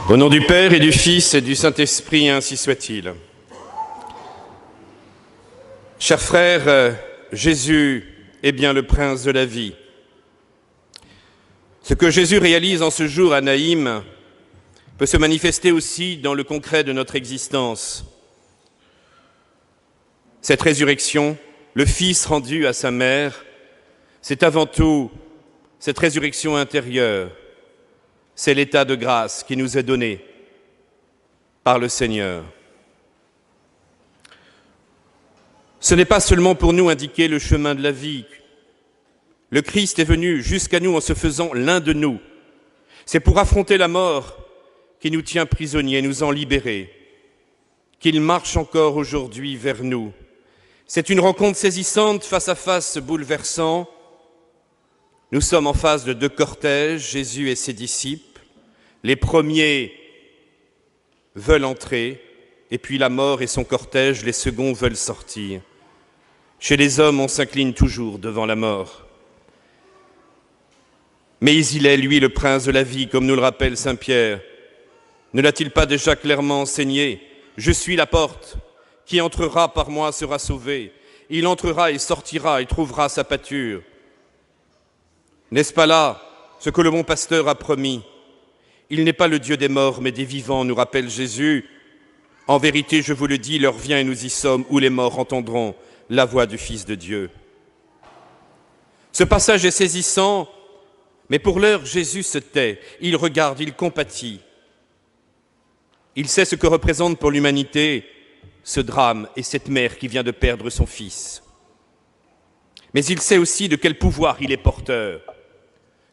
Au nom du Père et du Fils et du Saint-Esprit, ainsi soit-il. Chers frères, Jésus est bien le prince de la vie. Ce que Jésus réalise en ce jour à Naïm peut se manifester aussi dans le concret de notre existence. Cette résurrection, le Fils rendu à sa mère, c'est avant tout cette résurrection intérieure. C'est l'état de grâce qui nous est donné par le Seigneur. Ce n'est pas seulement pour nous indiquer le chemin de la vie. Le Christ est venu jusqu'à nous en se faisant l'un de nous. C'est pour affronter la mort qui nous tient prisonniers, nous en libérer, qu'il marche encore aujourd'hui vers nous. C'est une rencontre saisissante, face à face bouleversant. Nous sommes en face de deux cortèges, Jésus et ses disciples. Les premiers veulent entrer, et puis la mort et son cortège, les seconds veulent sortir. Chez les hommes, on s'incline toujours devant la mort. Mais il est, lui, le prince de la vie, comme nous le rappelle saint Pierre. Ne l'a-t-il pas déjà clairement enseigné ? Je suis la porte, qui entrera par moi sera sauvé. Il entrera et sortira et trouvera sa pâture. N'est-ce pas là ce que le bon pasteur a promis ? Il n'est pas le Dieu des morts, mais des vivants, nous rappelle Jésus. En vérité, je vous le dis, l'heure vient et nous y sommes, où les morts entendront la voix du Fils de Dieu. Ce passage est saisissant, mais pour l'heure, Jésus se tait. Il regarde, il compatit. Il sait ce que représente pour l'humanité ce drame et cette mère qui vient de perdre son fils. Mais il sait aussi de quel pouvoir il est porteur.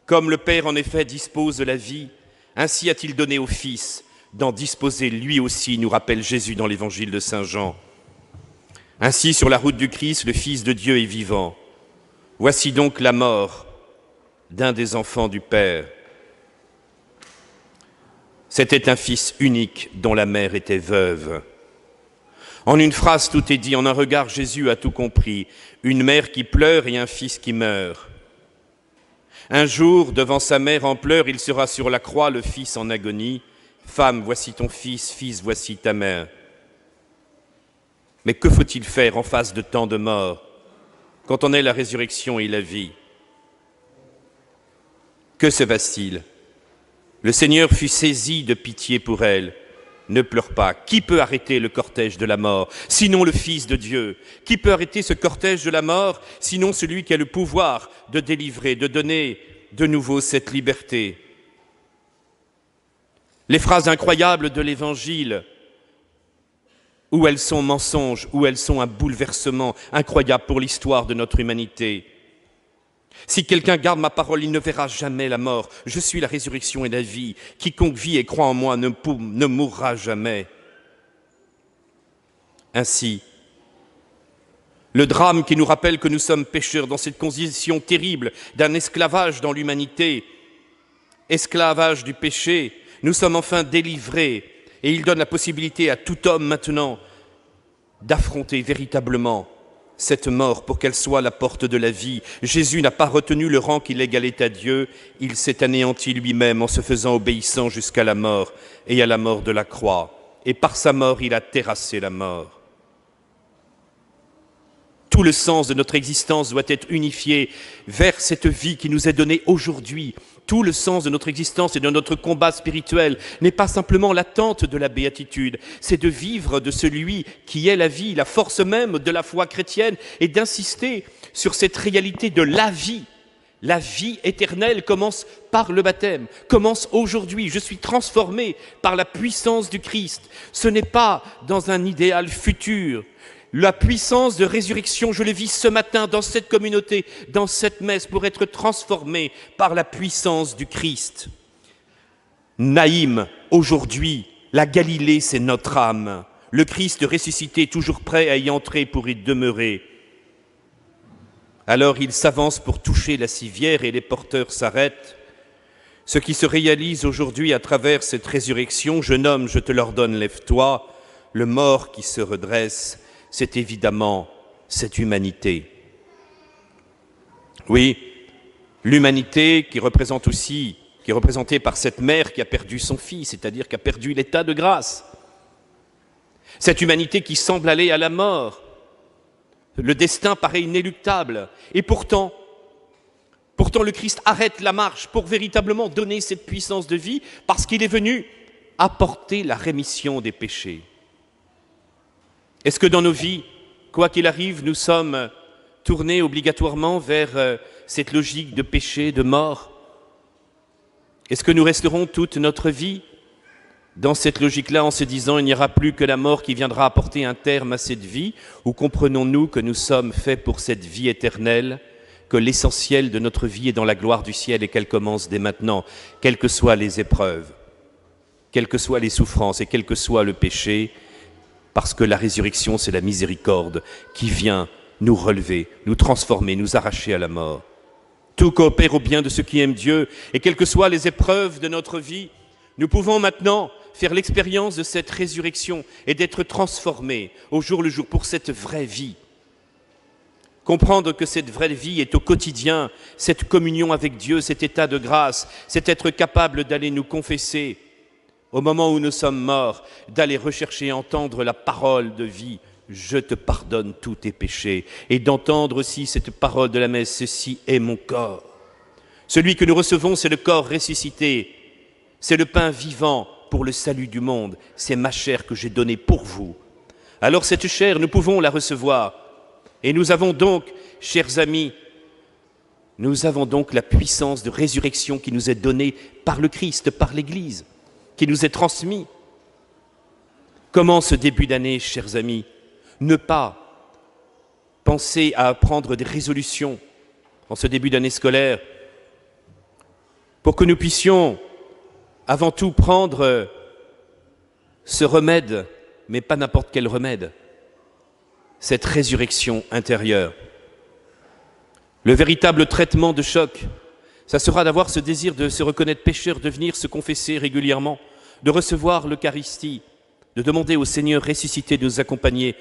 Comme le Père, en effet, dispose de la vie, ainsi a-t-il donné au Fils d'en disposer lui aussi, nous rappelle Jésus dans l'évangile de Saint Jean. Ainsi, sur la route du Christ, le Fils de Dieu est vivant. Voici donc la mort d'un des enfants du Père. C'était un fils unique dont la mère était veuve. En une phrase, tout est dit. En un regard, Jésus a tout compris. Une mère qui pleure et un fils qui meurt. Un jour, devant sa mère en pleurs, il sera sur la croix, le fils en agonie. Femme, voici ton fils, fils, voici ta mère. Mais que faut-il faire en face de tant de morts, quand on est la résurrection et la vie ? Que se passe-t-il ? Le Seigneur fut saisi de pitié pour elle. Ne pleure pas. Qui peut arrêter le cortège de la mort, sinon le Fils de Dieu ? Qui peut arrêter ce cortège de la mort, sinon celui qui a le pouvoir de délivrer, de donner de nouveau cette liberté ? Les phrases incroyables de l'Évangile, où elles sont mensonges, où elles sont un bouleversement incroyable pour l'histoire de notre humanité. Si quelqu'un garde ma parole, il ne verra jamais la mort. Je suis la résurrection et la vie. Quiconque vit et croit en moi ne mourra jamais. Ainsi, le drame qui nous rappelle que nous sommes pécheurs dans cette condition terrible d'un esclavage dans l'humanité, esclavage du péché, nous sommes enfin délivrés et il donne la possibilité à tout homme maintenant d'affronter véritablement cette mort pour qu'elle soit la porte de la vie. Jésus n'a pas retenu le rang qu'il égalait à Dieu, il s'est anéanti lui-même en se faisant obéissant jusqu'à la mort et à la mort de la croix. Et par sa mort, il a terrassé la mort. Tout le sens de notre existence doit être unifié vers cette vie qui nous est donnée aujourd'hui. Tout le sens de notre existence et de notre combat spirituel n'est pas simplement l'attente de la béatitude, c'est de vivre de celui qui est la vie, la force même de la foi chrétienne, et d'insister sur cette réalité de la vie. La vie éternelle commence par le baptême, commence aujourd'hui. Je suis transformé par la puissance du Christ. Ce n'est pas dans un idéal futur. La puissance de résurrection, je le vis ce matin dans cette communauté, dans cette messe, pour être transformé par la puissance du Christ. Naïm, aujourd'hui, la Galilée, c'est notre âme. Le Christ ressuscité, toujours prêt à y entrer pour y demeurer. Alors il s'avance pour toucher la civière et les porteurs s'arrêtent. Ce qui se réalise aujourd'hui à travers cette résurrection, jeune homme, je te l'ordonne, lève-toi, le mort qui se redresse, c'est évidemment cette humanité. Oui, l'humanité qui représente aussi qui est représentée par cette mère qui a perdu son fils, c'est-à-dire qui a perdu l'état de grâce. Cette humanité qui semble aller à la mort. Le destin paraît inéluctable. Et pourtant, le Christ arrête la marche pour véritablement donner cette puissance de vie parce qu'il est venu apporter la rémission des péchés. Est-ce que dans nos vies, quoi qu'il arrive, nous sommes tournés obligatoirement vers cette logique de péché, de mort? Est-ce que nous resterons toute notre vie dans cette logique-là en se disant il n'y aura plus que la mort qui viendra apporter un terme à cette vie? Ou comprenons-nous que nous sommes faits pour cette vie éternelle, que l'essentiel de notre vie est dans la gloire du ciel et qu'elle commence dès maintenant, quelles que soient les épreuves, quelles que soient les souffrances et quel que soit le péché, parce que la résurrection, c'est la miséricorde qui vient nous relever, nous transformer, nous arracher à la mort. Tout coopère au bien de ceux qui aiment Dieu, et quelles que soient les épreuves de notre vie, nous pouvons maintenant faire l'expérience de cette résurrection et d'être transformés au jour le jour pour cette vraie vie. Comprendre que cette vraie vie est au quotidien, cette communion avec Dieu, cet état de grâce, c'est être capable d'aller nous confesser au moment où nous sommes morts, d'aller rechercher et entendre la parole de vie. Je te pardonne tous tes péchés. Et d'entendre aussi cette parole de la messe, ceci est mon corps. Celui que nous recevons, c'est le corps ressuscité. C'est le pain vivant pour le salut du monde. C'est ma chair que j'ai donnée pour vous. Alors cette chair, nous pouvons la recevoir. Et nous avons donc, chers amis, nous avons donc la puissance de résurrection qui nous est donnée par le Christ, par l'Église, qui nous est transmise. Comment ce début d'année, chers amis, ne pas penser à prendre des résolutions en ce début d'année scolaire pour que nous puissions avant tout prendre ce remède, mais pas n'importe quel remède, cette résurrection intérieure. Le véritable traitement de choc, ça sera d'avoir ce désir de se reconnaître pécheur, de venir se confesser régulièrement, de recevoir l'Eucharistie, de demander au Seigneur ressuscité de nous accompagner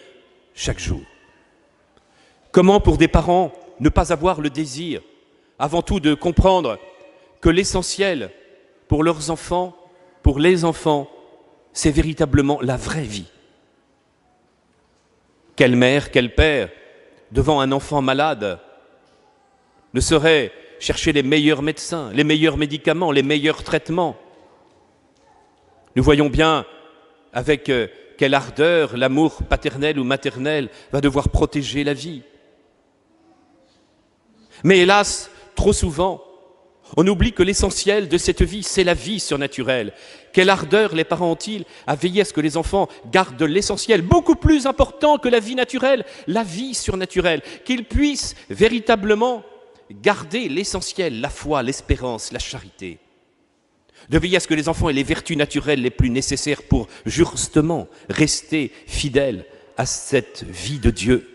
chaque jour. Comment, pour des parents, ne pas avoir le désir, avant tout, de comprendre que l'essentiel pour leurs enfants, pour les enfants, c'est véritablement la vraie vie. Quelle mère, quel père, devant un enfant malade, ne saurait chercher les meilleurs médecins, les meilleurs médicaments, les meilleurs traitements? Nous voyons bien avec quelle ardeur l'amour paternel ou maternel va devoir protéger la vie. Mais hélas, trop souvent, on oublie que l'essentiel de cette vie, c'est la vie surnaturelle. Quelle ardeur les parents ont-ils à veiller à ce que les enfants gardent l'essentiel, beaucoup plus important que la vie naturelle, la vie surnaturelle, qu'ils puissent véritablement garder l'essentiel, la foi, l'espérance, la charité. De veiller à ce que les enfants aient les vertus naturelles les plus nécessaires pour justement rester fidèles à cette vie de Dieu.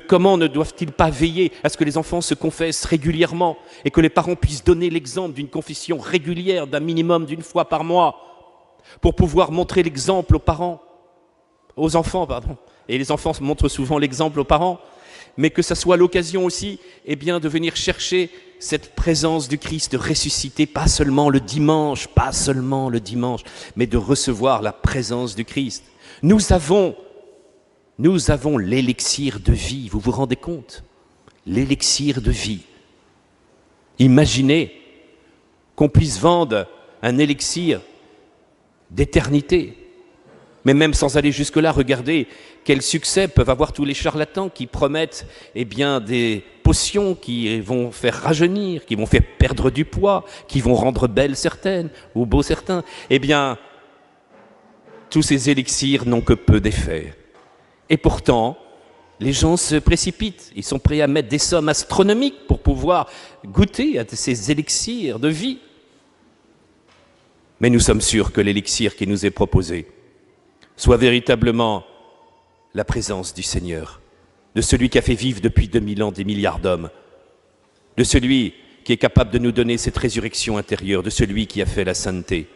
Comment ne doivent-ils pas veiller à ce que les enfants se confessent régulièrement et que les parents puissent donner l'exemple d'une confession régulière d'un minimum d'une fois par mois pour pouvoir montrer l'exemple aux enfants, et les enfants montrent souvent l'exemple aux parents, mais que ça soit l'occasion aussi de venir chercher cette présence du Christ ressuscité, pas seulement le dimanche, mais de recevoir la présence du Christ. Nous avons l'élixir de vie, vous vous rendez compte? L'élixir de vie. Imaginez qu'on puisse vendre un élixir d'éternité. Mais même sans aller jusque-là, regardez quel succès peuvent avoir tous les charlatans qui promettent des potions qui vont faire rajeunir, qui vont faire perdre du poids, qui vont rendre belles certaines ou beaux certains. Tous ces élixirs n'ont que peu d'effet. Et pourtant, les gens se précipitent. Ils sont prêts à mettre des sommes astronomiques pour pouvoir goûter à ces élixirs de vie. Mais nous sommes sûrs que l'élixir qui nous est proposé soit véritablement la présence du Seigneur, de celui qui a fait vivre depuis 2000 ans des milliards d'hommes, de celui qui est capable de nous donner cette résurrection intérieure, de celui qui a fait la sainteté.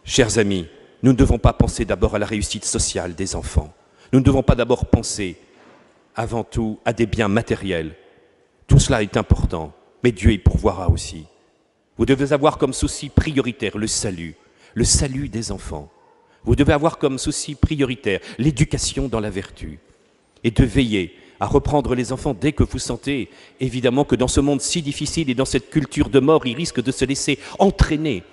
Chers amis, nous ne devons pas penser d'abord à la réussite sociale des enfants. Nous ne devons pas d'abord penser, avant tout, à des biens matériels. Tout cela est important, mais Dieu y pourvoira aussi. Vous devez avoir comme souci prioritaire le salut des enfants. Vous devez avoir comme souci prioritaire l'éducation dans la vertu et de veiller à reprendre les enfants dès que vous sentez, évidemment, que dans ce monde si difficile et dans cette culture de mort, ils risquent de se laisser entraîner.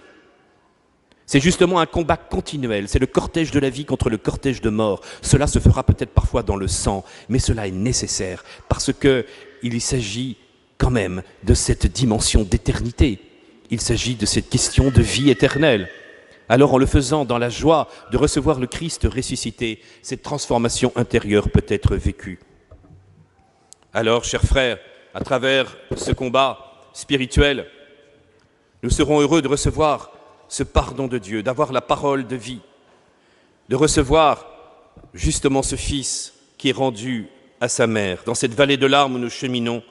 C'est justement un combat continuel, c'est le cortège de la vie contre le cortège de mort. Cela se fera peut-être parfois dans le sang, mais cela est nécessaire parce qu'il s'agit quand même de cette dimension d'éternité. Il s'agit de cette question de vie éternelle. Alors en le faisant dans la joie de recevoir le Christ ressuscité, cette transformation intérieure peut être vécue. Alors, chers frères, à travers ce combat spirituel, nous serons heureux de recevoir ce pardon de Dieu, d'avoir la parole de vie, de recevoir justement ce Fils qui est rendu à sa mère. Dans cette vallée de larmes où nous cheminons,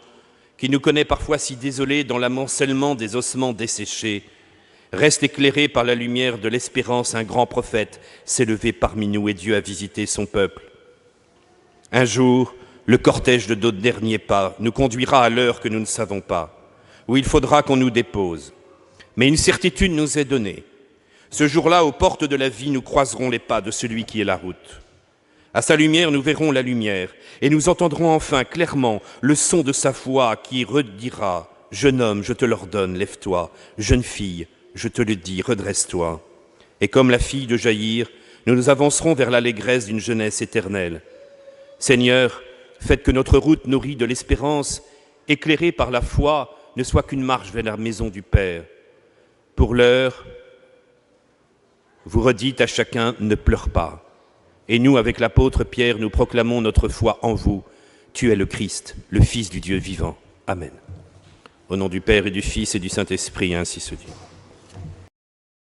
qui nous connaît parfois si désolés dans l'amoncellement des ossements desséchés, reste éclairé par la lumière de l'espérance, un grand prophète s'est levé parmi nous et Dieu a visité son peuple. Un jour, le cortège de nos derniers pas nous conduira à l'heure que nous ne savons pas, où il faudra qu'on nous dépose. Mais une certitude nous est donnée. Ce jour-là, aux portes de la vie, nous croiserons les pas de celui qui est la route. À sa lumière, nous verrons la lumière et nous entendrons enfin clairement le son de sa voix qui redira « Jeune homme, je te l'ordonne, lève-toi. Jeune fille, je te le dis, redresse-toi. » Et comme la fille de Jaïr, nous nous avancerons vers l'allégresse d'une jeunesse éternelle. Seigneur, faites que notre route nourrie de l'espérance, éclairée par la foi, ne soit qu'une marche vers la maison du Père. Pour l'heure, vous redites à chacun « Ne pleure pas ». Et nous, avec l'apôtre Pierre, nous proclamons notre foi en vous. Tu es le Christ, le Fils du Dieu vivant. Amen. Au nom du Père et du Fils et du Saint-Esprit, ainsi se dit.